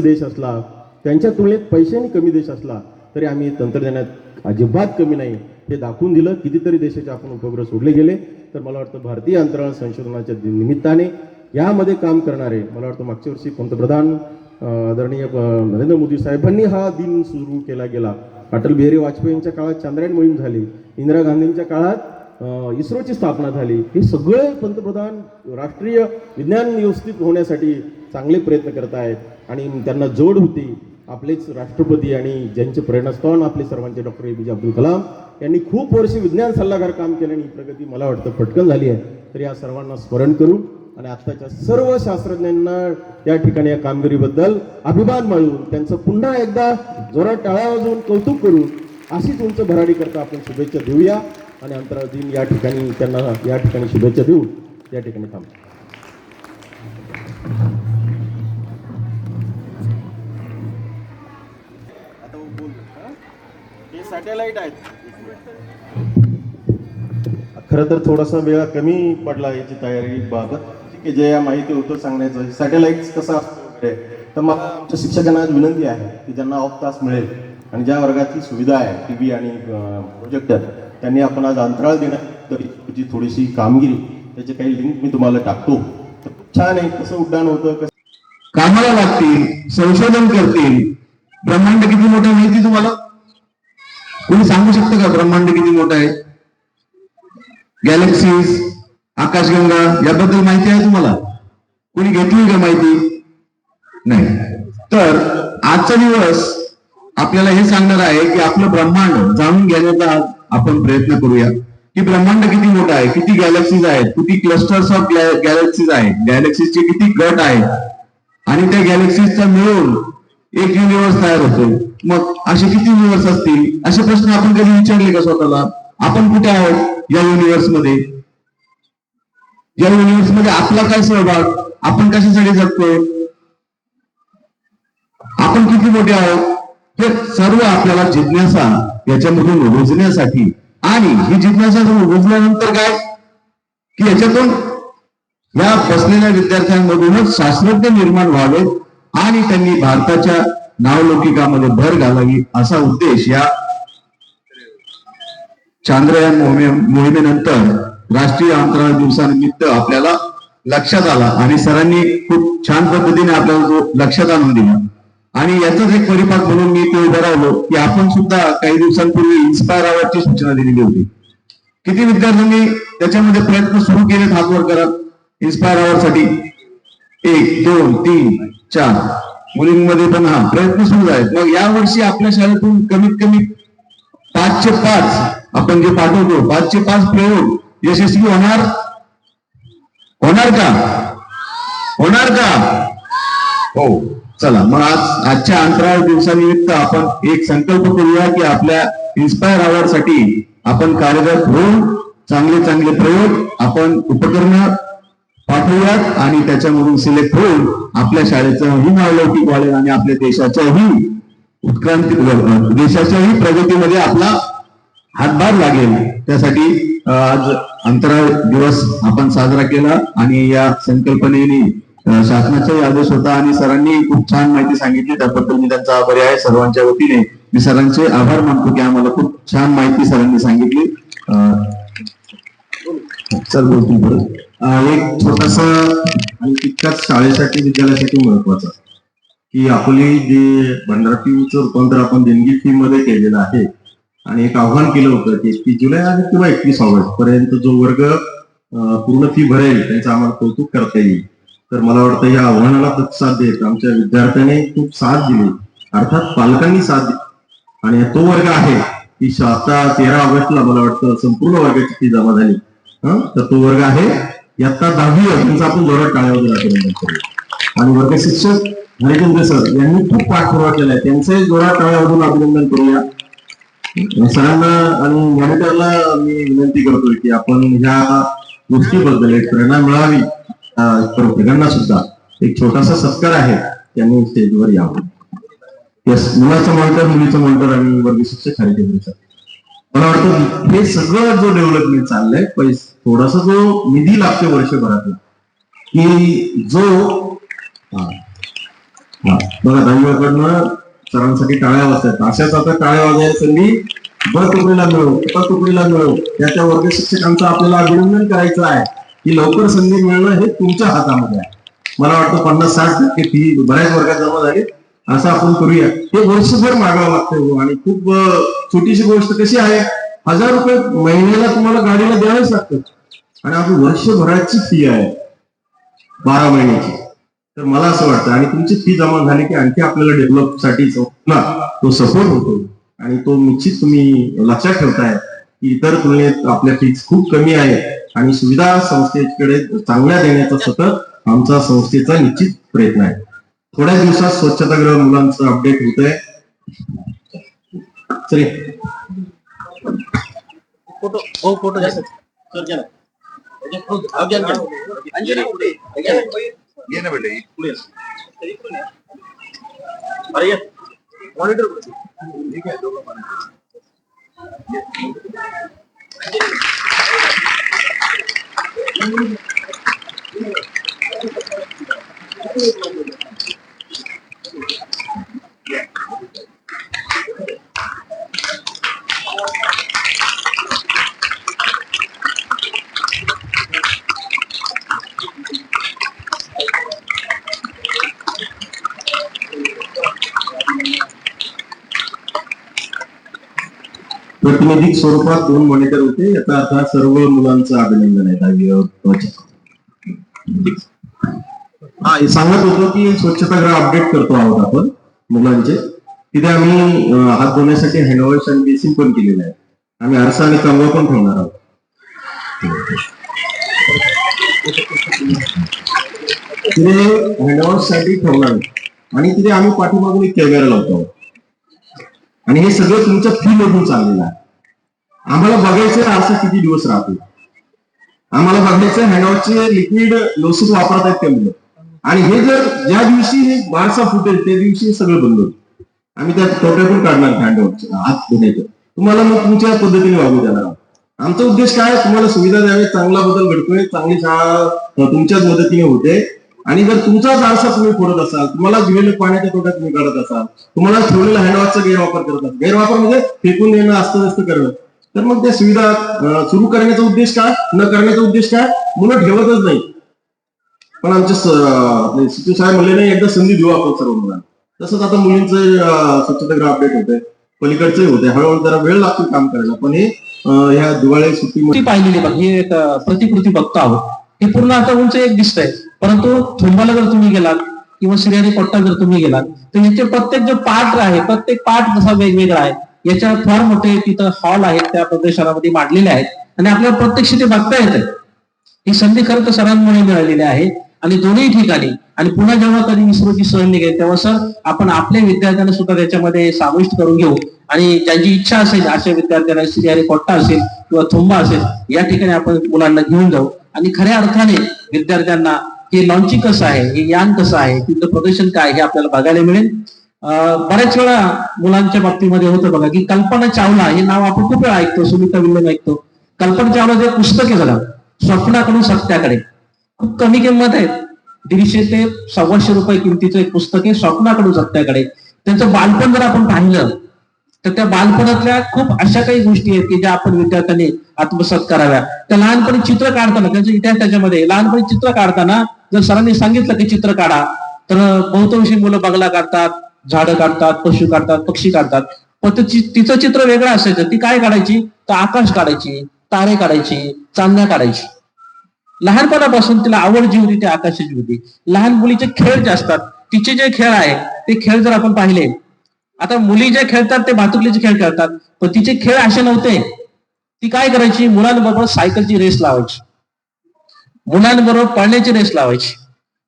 देश असला, त्यांच्या तुलनेत पैशांनी कमी देश असला तरी आम्ही तंत्रज्ञानात अजिबात कमी नाही हे दाखवून दिलं. कितीतरी देशाचे आपण उपग्रह सोडले गेले. तर मला वाटतं भारतीय अंतराळ संशोधनाच्या निमित्ताने यामध्ये काम करणारे, मला वाटतं मागच्या वर्षी पंतप्रधान आदरणीय नरेंद्र मोदी साहेबांनी हा दिन सुरू केला गेला. अटल बिहारी वाजपेयींच्या काळात चांद्रयान मोहीम झाली, इंदिरा गांधींच्या काळात इस्रोची स्थापना झाली. हे सगळे पंतप्रधान राष्ट्रीय विज्ञान व्यवस्थित होण्यासाठी चांगले प्रयत्न करत आहेत आणि त्यांना जोड होती आपलेच राष्ट्रपती आणि ज्यांचे प्रेरणास्थान आपले सर्वांचे डॉक्टर APJ अब्दुल कलाम यांनी खूप वर्ष विज्ञान सल्लागार काम केलं आणि ही प्रगती मला वाटतं पटकन झाली आहे. तर या सर्वांना स्मरण करू आणि आत्ताच्या सर्व शास्त्रज्ञांना या ठिकाणी या कामगिरीबद्दल अभिमान मानून त्यांचं पुन्हा एकदा जोरात टाळ्या वाजवून कौतुक करून अशीच उंच भराडी करता आपण शुभेच्छा देऊया आणि अंतराळ दिन या ठिकाणी त्यांना या ठिकाणी शुभेच्छा देऊ या ठिकाणी थांबतो. हे सॅटेलाइट आहेत. खरं तर थोडासा वेळ कमी पडला याची तयारी बाबत. ठीक आहे, जे या माहिती होतं सांगण्याचं सॅटेलाइट कसं असतं वगैरे, तर मला आमच्या शिक्षकांना आज विनंती आहे की ज्यांना ऑफ तास मिळेल आणि ज्या वर्गाची सुविधा आहे TV आणि प्रोजेक्टर त्यांनी आपण आज अंतराळ देण्याची थोडीशी कामगिरी त्याचे काही लिंक मी तुम्हाला टाकतो. तर छान आहे, कसं उड्डाण होतं, कसं कामाला लागतील, संशोधन करतील. ब्रह्मांड किती मोठं आहे माहिती तुम्हाला? कोणी सांगू शकतं का ब्रह्मांड किती मोठं आहे? गॅलेक्सीज, आकाशगंगा याबद्दल माहिती आहे तुम्हाला? कोणी घेतली का माहिती? नाही. तर आजचा दिवस आपल्याला हे सांगणार आहे की आपलं ब्रह्मांड जाणून घेण्याचा आपण प्रयत्न करूया की ब्रह्मांड किती मोठं आहे, किती गॅलेक्सीज आहेत, किती क्लस्टर्स ऑफ गॅलेक्सीज आहेत, गॅलेक्सीजचे किती गट आहेत आणि त्या गॅलेक्सीजचा मिळून एक युनिव्हर्स तयार होतो. मग असे किती युनिव्हर्स असतील? असे प्रश्न आपण कधी विचारले का स्वतःला? आपण कुठे आहोत या युनिव्हर्स मध्ये? या युनिव्हर्स मध्ये आपला काय सहभाग? आपण कशासाठी जगतोय? आपण किती मोठे आहोत? हे सर्व आपल्याला जिज्ञासा याच्यामधून रुजण्यासाठी आणि ही जिज्ञासा रुजल्यानंतर काय की याच्यातून या बसलेल्या विद्यार्थ्यांमधूनच शास्त्रज्ञ निर्माण व्हावेत आणि त्यांनी भारताच्या नावलौकिकामध्ये भर घालावी असा उद्देश या चांद्रयान मोहिमेनंतर राष्ट्रीय अंतराळ दिवसानिमित्त आपल्याला लक्षात आला आणि सरांनी खूप छान पद्धतीने आपल्याला जो लक्षात आणून दिला. आणि याचाच एक परिपाक म्हणून मी ते उभं राहिलो की आपण सुद्धा काही दिवसांपूर्वी इन्स्पायर अवॉर्डची सूचना दिलेली होती. किती विद्यार्थ्यांनी त्याच्यामध्ये प्रयत्न सुरू केलेत? हात वर करा. इन्स्पायर अवॉर्ड साठी 1 2 3 4 मुलींमध्ये पण हा प्रयत्न सुरू आहेत. मग यावर्षी आपल्या शाळेतून कमीत कमी 5चे 5 आपण जे पाठवतो 5चे 5 प्रयोग यशस्वी होणार का? होणार का? हो. चला मग आजच्या अंतराळ दिवसानिमित्त आपण एक संकल्प करूया की आपल्या इन्स्पायर अवॉर्ड साठी आपण कार्यरत होऊन चांगले चांगले प्रयोग आपण उपकरण पाठवूयात आणि त्याच्यामधून सिलेक्ट होऊन आपल्या शाळेचंही नावलौकिक वाढेल आणि आपल्या देशाच्याही उत्क्रांती देशाच्याही प्रगतीमध्ये आपला हातभार लागेल. त्यासाठी आज अंतराळ दिवस आपण साजरा केला आणि या संकल्पनेने शासनाचाही आदेश होता आणि सरांनी खूप छान माहिती सांगितली. त्याबद्दल मी त्यांचा आभारी आहे. सर्वांच्या वतीने मी सरांचे आभार मानतो की आम्हाला खूप छान माहिती सरांनी सांगितली. चल बोलतील बरं. एक छोटासा आणि तितकाच शाळेसाठी विद्यालयासाठी महत्वाचा की आपली जे भंडारा फीचं रूपांतर आपण देणगी फी मध्ये केलेलं आहे आणि एक आव्हान केलं होतं की 31 जुलै किंवा 31 ऑगस्ट पर्यंत जो वर्ग पूर्ण फी भरेल त्यांचं आम्हाला कौतुक करता येईल. तर मला वाटतं या आव्हानाला प्रतिसाद देत आमच्या विद्यार्थ्यांनी खूप साथ दिली, अर्थात पालकांनी साथ दिली आणि तो वर्ग आहे की आता 13 ऑगस्टला मला वाटतं संपूर्ण वर्गाची फी जमा झाली. तर तो वर्ग आहे इयत्ता 10वी त्यांचा आपण जोरात टाळ्यावर अभिनंदन करूया. आणि वर्ग शिक्षक हरिचंद्र सर यांनी खूप पाठपुरावा केलाय, त्यांचंही जोरात टाळ्यावरून अभिनंदन करूया. सरांना आणि मॉनिटरला मी विनंती करतोय की आपण ह्या गोष्टीबद्दल एक प्रेरणा मिळावी. प्रत्येकांना सुद्धा एक छोटासा सत्कार आहे, त्यांनी स्टेजवर यावं. यस, मुलाचं मॉनिटर, मुलीचं मॉनिटर आणि वर्ग शिक्षक हरिचंद्र सर. मला वाटतं हे सगळं जो डेव्हलपमेंट चाललंय थोडासा जो निधी लागतो वर्षभरातला की जो बघा दहावीकडनं सरांसाठी टाळ्या वाजतात. अशाच आता टाळ्या वाजायला संधी ब तुकडीला मिळो, प तुकडीला मिळो, त्या वर्ग शिक्षकांचं आपल्याला अभिनंदन करायचं आहे की लवकर संधी मिळणं हे तुमच्या हातामध्ये आहे. मला वाटतं 50-60% फी बऱ्याच वर्गात जमा झाली. असं आपण करूया. हे वर्षभर मागावं लागतं आणि खूप छोटीशी गोष्ट कशी आहे, 1000 रुपये महिन्याला तुम्हाला गाडीला द्यावेच लागतं आणि आपली वर्षभराची फी आहे 12 महिन्याची. तर मला असं वाटतं आणि तुमची फी जमा झाली की आणखी आपल्याला डेव्हलपसाठी तो सपोर्ट होतो आणि तो निश्चित तुम्ही लक्षात ठेवताय की इतर तुलनेत आपल्या फीज खूप कमी आहे आणि सुविधा संस्थेकडे चांगल्या देण्याचा सतत आमचा संस्थेचा निश्चित प्रयत्न आहे. थोड्या दिवसात स्वच्छतागृह मुलांचं अपडेट होत आहे. प्रातिनिधिक स्वरूपात 2 मॉनिटर होते. याचा अर्थ सर्व मुलांचं अभिनंदन आहे. हे सांगत होतो की स्वच्छतागृह अपडेट करतो आहोत आपण मुलांचे. तिथे आम्ही हात धुण्यासाठी हँडवॉश आणि बेसिन पण केलेलं आहे. आम्ही आरसा आणि कंगवा पण ठेवणार आहोत. तिथे हँडवॉश साठी ठेवणार आणि तिथे आम्ही पाठीमागून एक कॅमेरा लावतो आणि हे सगळं तुमच्या फी मधून चाललेलं आहे. आम्हाला बघायचं आरसा किती दिवस राहतो, आम्हाला बघायचं हँडवॉशचे लिक्विड लोसिक वापरत आहेत ते मुलं आणि हे जर ज्या दिवशी हे वारसा फुटेल त्या दिवशी सगळं बंद होतं. आम्ही त्या तोट्यातून काढणार हँडवॉश हात धुण्याचं. तुम्हाला मग तुमच्या पद्धतीने वागू देणार आहोत. आमचा उद्देश काय, तुम्हाला सुविधा द्यावी, चांगला बदल घडतोय, चांगली शाळा तुमच्याच मदतीने होते आणि जर तुमचाच आरसा तुम्ही फोडत असाल, तुम्हाला दिलेल्या पाण्याच्या तोट्यात तुम्ही काढत असाल, तुम्हाला ठेवलेला हँडवॉशचा गैरवापर करत असाल, गैरवापर म्हणजे फेकून देणं, अस्तव्यस्त करणं, तर मग त्या सुविधा सुरू करण्याचा उद्देश काय, न करण्याचा उद्देश काय, मुलं ठेवतच नाही. पण आमचे सीपी साहेब म्हणले नाही एकदा संधी देऊ आपण सर्व मुलांना. तसंच आता मुलींचं स्वच्छतागृह अपडेट होतंय, पलीकडचे होते. हळूहळू जरा वेळ लागतो काम करायला, पण हे ह्या दिवाळी सुट्टीमध्ये पाहिलेली बघ, ही एक प्रतिकृती बघतो आहोत. हे पूर्ण आता उंच एक दिसतंय, परंतु थोंबाला जर तुम्ही गेलात किंवा श्रीहरी पट्टा जर तुम्ही गेलात तर याचे प्रत्येक जो पार्ट आहे, प्रत्येक पार्ट जसा वेगवेगळा आहे. याच्या फार मोठे तिथं हॉल आहेत, त्या प्रदेशामध्ये मांडलेले आहेत आणि आपल्याला प्रत्यक्ष ते बघता येते. ही संधी खरं तर सरांमुळे मिळालेली आहे आणि दोन्ही ठिकाणी. आणि पुन्हा जेव्हा कधी इस्रोची सहल निघेल तेव्हा सर आपण आपल्या विद्यार्थ्यांना सुद्धा त्याच्यामध्ये समाविष्ट करून घेऊ आणि ज्यांची इच्छा असेल अशा विद्यार्थ्यांना श्रीहरी पट्टा असेल किंवा थोंबा असेल या ठिकाणी आपण मुलांना घेऊन जाऊ आणि खऱ्या अर्थाने विद्यार्थ्यांना हे लॉन्चिंग कसं आहे, हे यान कसं आहे, तिथलं प्रदर्शन काय हे आपल्याला बघायला मिळेल. बऱ्याच वेळा मुलांच्या बाबतीमध्ये होतं बघा की कल्पना चावला हे नाव आपण खूप वेळा ऐकतो, सुनीता विल्यम ऐकतो. कल्पना चावला जे पुस्तक आहे बघा, स्वप्नाकडून सत्याकडे, खूप कमी किंमत आहे, 150 ते 125 रुपये किमतीचं एक पुस्तक आहे, स्वप्नाकडून सत्याकडे. त्यांचं बालपण जर आपण पाहिलं तर त्या बालपणातल्या खूप अशा काही गोष्टी आहेत की ज्या आपण विद्यार्थ्यांनी आत्मसात कराव्या. त्या लहानपणी चित्र काढताना त्यांचा इतिहास त्याच्यामध्ये, लहानपणी चित्र काढताना जर सरांनी सांगितलं की चित्र काढा तर बहुतांशी मुलं बगला काढतात, झाडं काढतात, पशु काढतात, पक्षी काढतात. पण तिचं चित्र वेगळं असायचं. ती काय काढायची तर आकाश काढायची, तारे काढायची, चांदण्या काढायची. लहानपणापासून तिला आवड जी होती ती आकाशाची होती. लहान मुलीचे खेळ जे असतात, तिचे जे खेळ आहे ते खेळ जर आपण पाहिले, आता मुली जे खेळतात ते भातुकलीचे खेळ खेळतात, पण तिचे खेळ असे नव्हते. ती काय करायची, मुलांबरोबर सायकलची रेस लावायची, मुलांबरोबर पळण्याची रेस लावायची.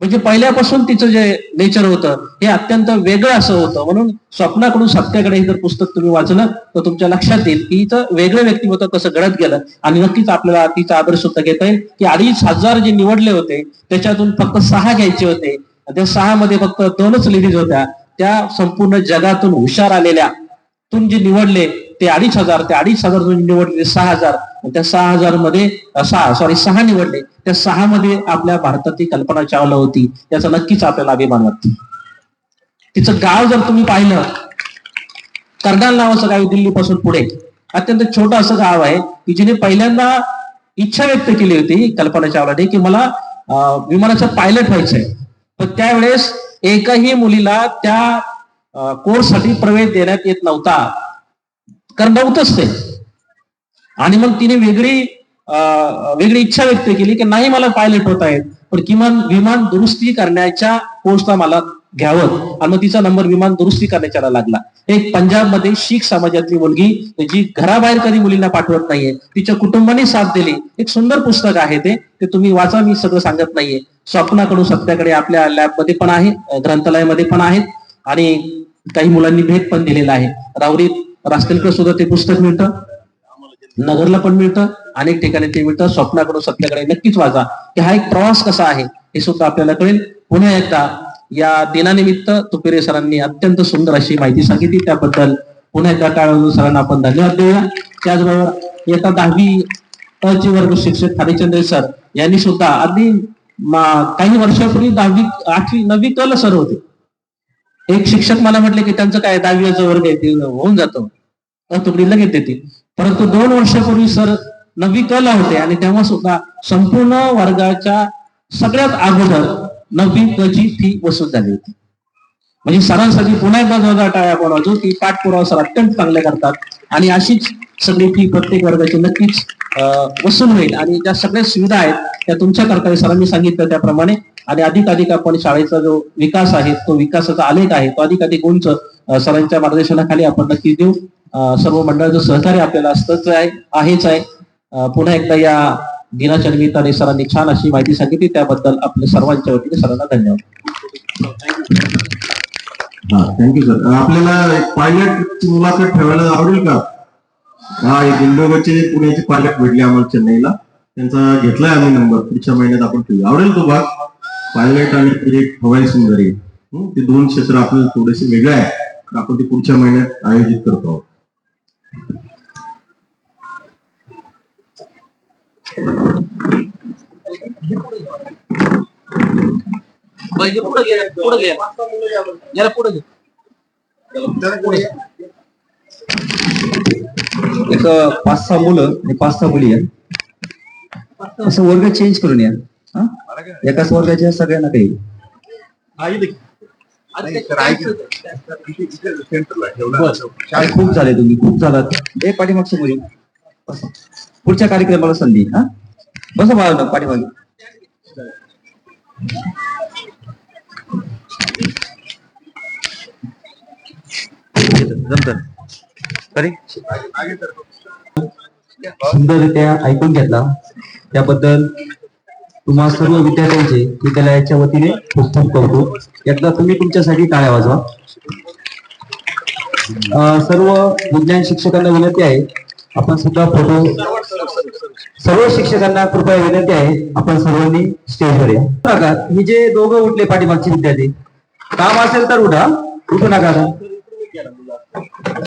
म्हणजे पहिल्यापासून तिचं जे नेचर होतं हे अत्यंत वेगळं असं होतं. म्हणून स्वप्नाकडून सत्याकडे हे जर पुस्तक तुम्ही वाचलं तर तुमच्या लक्षात येईल की इथं वेगळं व्यक्तिमत्व कसं घडत गेलं आणि नक्कीच आपल्याला तिचा आदर्श सुद्धा घेता येईल की 2,500 जे निवडले होते त्याच्यातून फक्त 6 घ्यायचे होते. त्या 6 मध्ये फक्त 2च लेडीज होत्या. त्या संपूर्ण जगातून हुशार आलेल्या तून जे निवडले ते 2,500, त्या 2,500 निवडले 6,000, त्या 6,000 मध्ये 6 निवडले. त्या 6 मध्ये आपल्या भारतातील कल्पना चावला होती. याचा नक्कीच आपल्याला अभिमान वाटतो. तिचं गाव जर तुम्ही पाहिलं, कर्नाल नावाचं गाव दिल्लीपासून पुढे, अत्यंत छोटं असं गाव आहे की जिने पहिल्यांदा इच्छा व्यक्त केली होती कल्पना चावलाने की मला विमानाचं पायलट व्हायचंय. पण त्यावेळेस एकही मुलीला त्या कोर्ससाठी प्रवेश देण्यात येत नव्हता, कारण नव्हतंच ते. आणि मग तिने वेगळी इच्छा व्यक्त केली की नाही मला पायलट होत आहेत, पण किमान विमान दुरुस्ती करण्याच्या कोर्सला मला घ्यावं. आणि मग तिचा नंबर विमान दुरुस्ती करण्याच्या लागला. एक पंजाबमध्ये शीख समाजातली मुलगी जी घराबाहेर कधी मुलींना पाठवत नाहीये, तिच्या कुटुंबाने साथ दिली. एक सुंदर पुस्तक आहे ते तुम्ही वाचा, मी सगळं सांगत नाहीये. स्वप्नाकडून सत्याकडे आपल्या लॅबमध्ये पण आहे, ग्रंथालयामध्ये पण आहेत, आणि काही मुलांनी भेट पण दिलेला आहे. राहुरीत रास्तेलकडे सुद्धा ते पुस्तक मिळतं, नगरला पण मिळतं, अनेक ठिकाणी ते मिळतं. स्वप्नाकडून सत्याकडे नक्कीच वाचा, की हा एक प्रवास कसा आहे हे सुद्धा आपल्याला कळेल. पुन्हा एकदा या दिनानिमित्त तुपेरे सरांनी अत्यंत सुंदर अशी माहिती सांगितली, त्याबद्दल पुन्हा एकदा टाळू सरांना आपण धन्यवाद देऊया. त्याचबरोबर इयत्ता 10वी चे वर्ग शिक्षक हरिचंद्र सर यांनी सुद्धा अगदी काही वर्षापूर्वी 10वी 8वी 9वी कल सर होते. एक शिक्षक मला म्हटले की त्यांचं काय 10वीचा वर्ग आहे ते होऊन जातो, तुकडी लगेच देते. परंतु 2 वर्षापूर्वी सर 9वी क ला होते, आणि तेव्हा सुद्धा संपूर्ण वर्गाच्या सगळ्यात अगोदर 9वी क ची फी वसूल झाली होती. म्हणजे सरांसाठी पुन्हा एकदा जोरदार टाळ्या आपण वाजवू की पाठपुरावा सर अत्यंत चांगले करतात, आणि अशीच सगळी फी प्रत्येक वर्गाची नक्कीच वसूल होईल. आणि ज्या सगळ्या सुविधा आहेत त्या तुमच्या करता सरांनी सांगितलं त्याप्रमाणे, आणि अधिक आपण शाळेचा जो विकास आहे, तो विकासाचा आलेख आहे, तो अधिक उंच सरांच्या मार्गदर्शनाखाली आपण नक्कीच देऊ. सर्व मंडळाचं सहकार्य आपल्याला असतंच आहेच आहे. पुन्हा एकदा या दिनाच्या निमित्ताने सरांनी छान अशी माहिती सांगितली, त्याबद्दल आपल्या सर्वांच्या वतीने सरांना धन्यवाद. Thank you sir. आपल्याला एक पायलटची मुलाखत ठेवायला आवडेल का? हा, एक इंडोगचे पुण्याचे पायलट भेटले आम्हाला चेन्नईला, त्यांचा घेतलाय आम्ही नंबर. पुढच्या महिन्यात आपण ठेवू. आवडेल तो भाग? पायलट आणि एक हवाई सुंदरी, ते 2 क्षेत्र आपल्याला थोडेसे वेगळे आहे, आपण ते पुढच्या महिन्यात आयोजित करतो आहोत. एक 5-6 मुलं आणि 5-6 मुली आहेत, असं वर्ग चेंज करून या. एकाच वर्गाच्या सगळ्यांना काही खूप झाले, तुम्ही खूप झालात. हे पाठीमागच्या मुली पुढच्या कार्यक्रमाला संधी. हा, बसा बाळा पाठीमागे. सुंदररित्या ऐकून घेतला, त्याबद्दल तुम्हा सर्व विद्यार्थ्यांचे विद्यालयाच्या वतीने खूप खूप कौतुक. एकदा तुम्ही तुमच्यासाठी टाळ्या वाजवा. सर्व विज्ञान शिक्षकांना विनंती आहे, आपण सुद्धा फोटो. सर्व शिक्षकांना कृपया विनंती आहे, आपण सर्वांनी स्टेजवर या. हे जे दोघं उठले पाठीमागचे विद्यार्थी, काम असेल तर उठा, उठू नका.